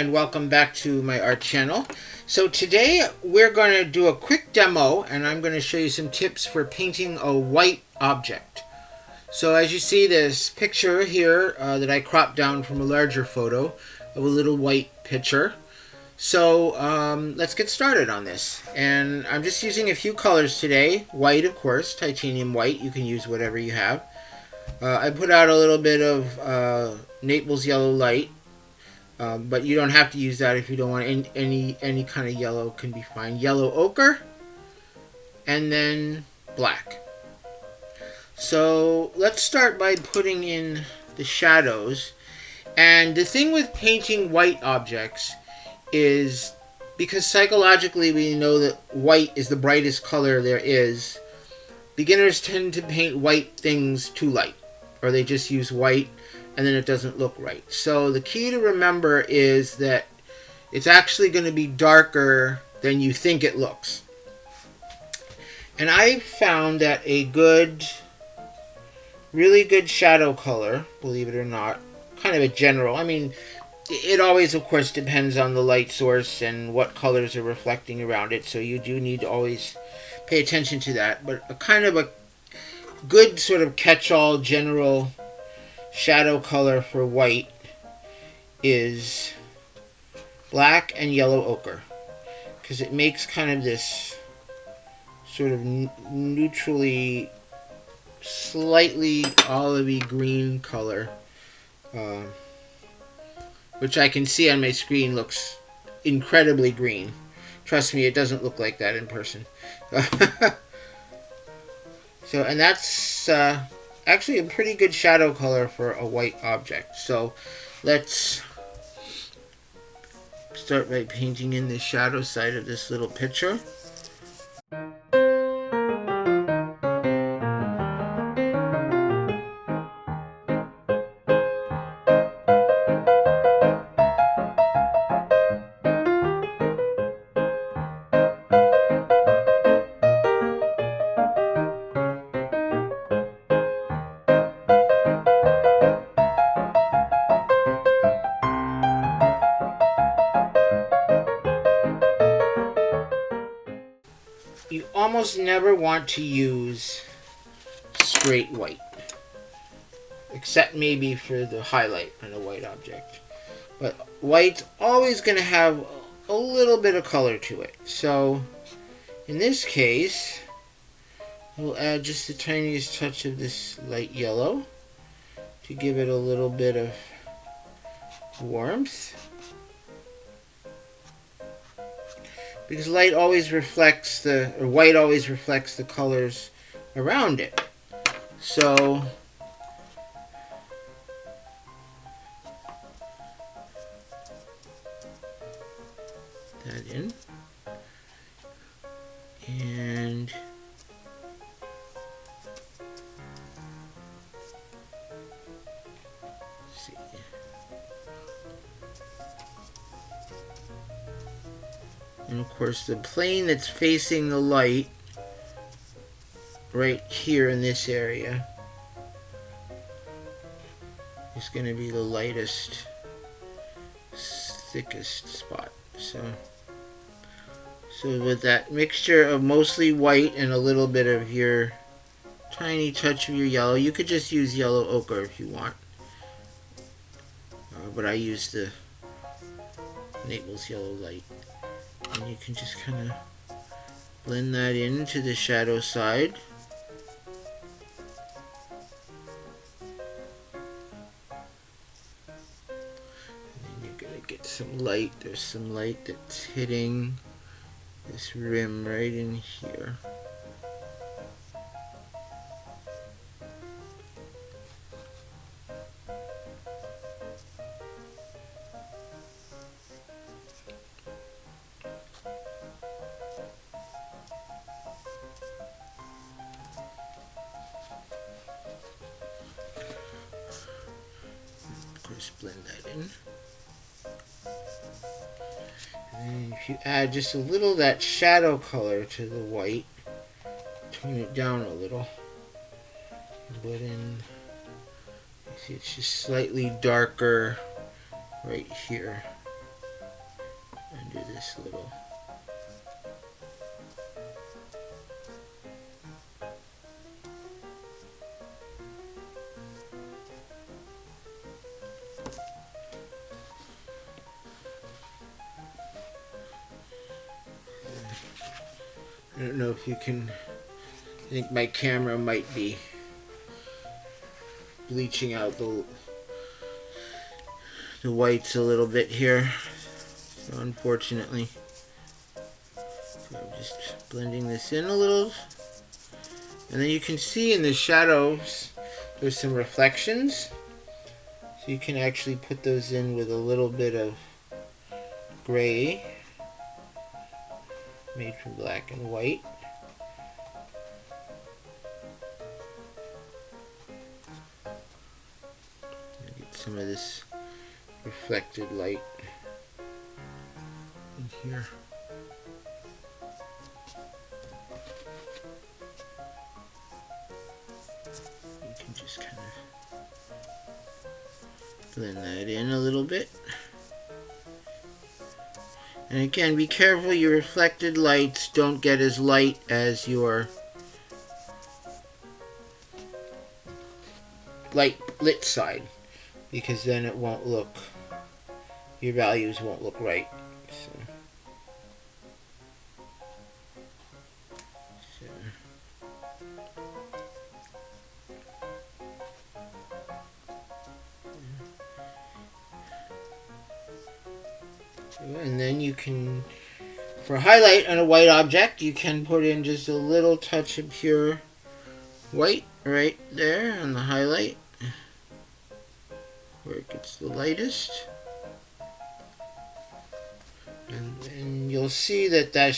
and welcome back to my art channel. So today we're going to do a quick demo and I'm going to show you some tips for painting a white object. So as you see this picture here that I cropped down from a larger photo of a little white picture. So let's get started on this. And I'm just using a few colors today. White, of course, titanium white. You can use whatever you have. I put out a little bit of Naples yellow light. But you don't have to use that if you don't want any kind of yellow can be fine. Yellow ochre and then black. So let's start by putting in the shadows. And the thing with painting white objects is because psychologically we know that white is the brightest color there is, beginners tend to paint white things too light, or they just use white and then it doesn't look right. So the key to remember is that it's actually going to be darker than you think it looks. And I found that a really good shadow color, believe it or not, kind of a general, I mean, it always of course depends on the light source and what colors are reflecting around it, so you do need to always pay attention to that, but a kind of a good sort of catch-all general shadow color for white is black and yellow ochre, because it makes kind of this sort of neutrally slightly olivey green color, which I can see on my screen looks incredibly green. Trust me, it doesn't look like that in person. So, and that's actually a pretty good shadow color for a white object. So let's start by painting in the shadow side of this little picture. You almost never want to use straight white, except maybe for the highlight on a white object. But white's always going to have a little bit of color to it. So in this case, we'll add just the tiniest touch of this light yellow to give it a little bit of warmth. Because white always reflects the colors around it. So that in, and see. And of course the plane that's facing the light right here in this area is going to be the lightest, thickest spot. So with that mixture of mostly white and a little bit of your tiny touch of your yellow, you could just use yellow ochre if you want. But I use the Naples yellow light. And you can just kind of blend that into the shadow side. And then you're going to get some light. There's some light that's hitting this rim right in here. Just blend that in. And then if you add just a little of that shadow color to the white, tone it down a little, put in, you see it's just slightly darker right here. under this little. I don't know if you can, I think my camera might be bleaching out the whites a little bit here, so unfortunately. So I'm just blending this in a little, and then you can see in the shadows there's some reflections, so you can actually put those in with a little bit of gray made from black and white. Get some of this reflected light in here. You can just kind of blend that in a little bit. And again, be careful your reflected lights don't get as light as your lit side, because then it won't look, your values won't look right. And then you can, for highlight on a white object, you can put in just a little touch of pure white right there on the highlight where it gets the lightest. And then you'll see that the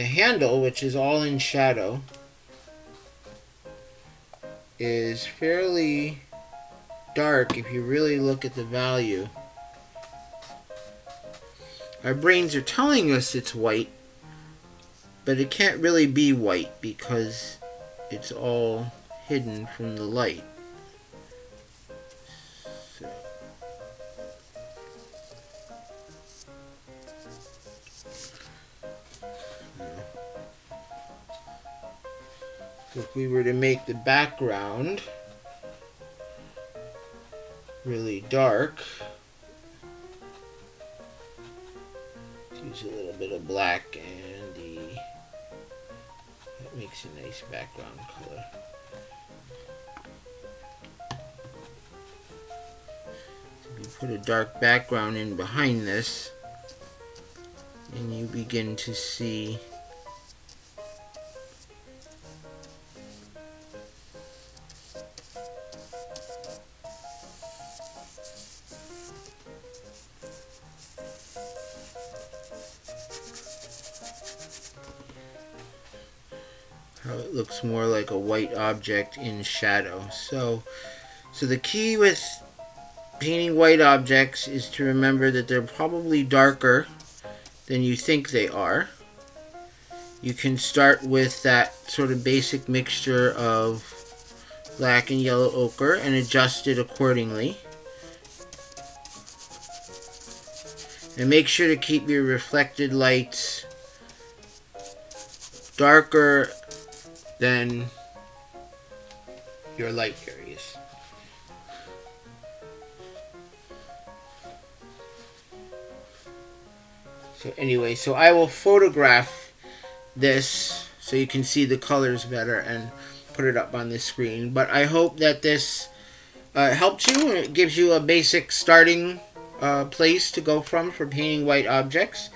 handle, which is all in shadow, is fairly dark if you really look at the value. Our brains are telling us it's white, but it can't really be white because it's all hidden from the light. So if we were to make the background really dark, use a little bit of black, and that makes a nice background color. So you put a dark background in behind this, and you begin to see how it looks more like a white object in shadow. So the key with painting white objects is to remember that they're probably darker than you think they are. You can start with that sort of basic mixture of black and yellow ochre and adjust it accordingly. And make sure to keep your reflected lights darker than your light areas. So anyway, so I will photograph this so you can see the colors better and put it up on the screen. But I hope that this helps you, and it gives you a basic starting place to go from for painting white objects.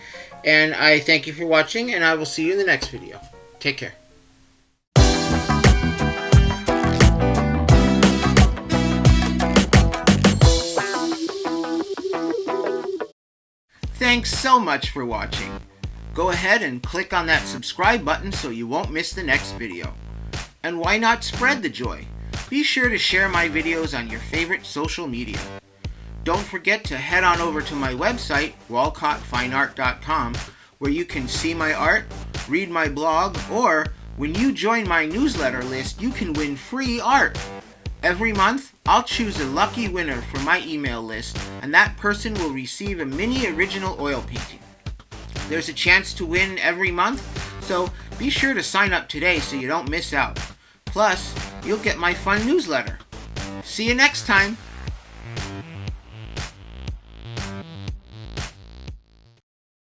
And I thank you for watching, and I will see you in the next video. Take care. Thanks so much for watching. Go ahead and click on that subscribe button so you won't miss the next video. And why not spread the joy? Be sure to share my videos on your favorite social media. Don't forget to head on over to my website, walcottfineart.com, where you can see my art, read my blog, or when you join my newsletter list, you can win free art. Every month, I'll choose a lucky winner for my email list, and that person will receive a mini original oil painting. There's a chance to win every month, so be sure to sign up today so you don't miss out. Plus, you'll get my fun newsletter. See you next time!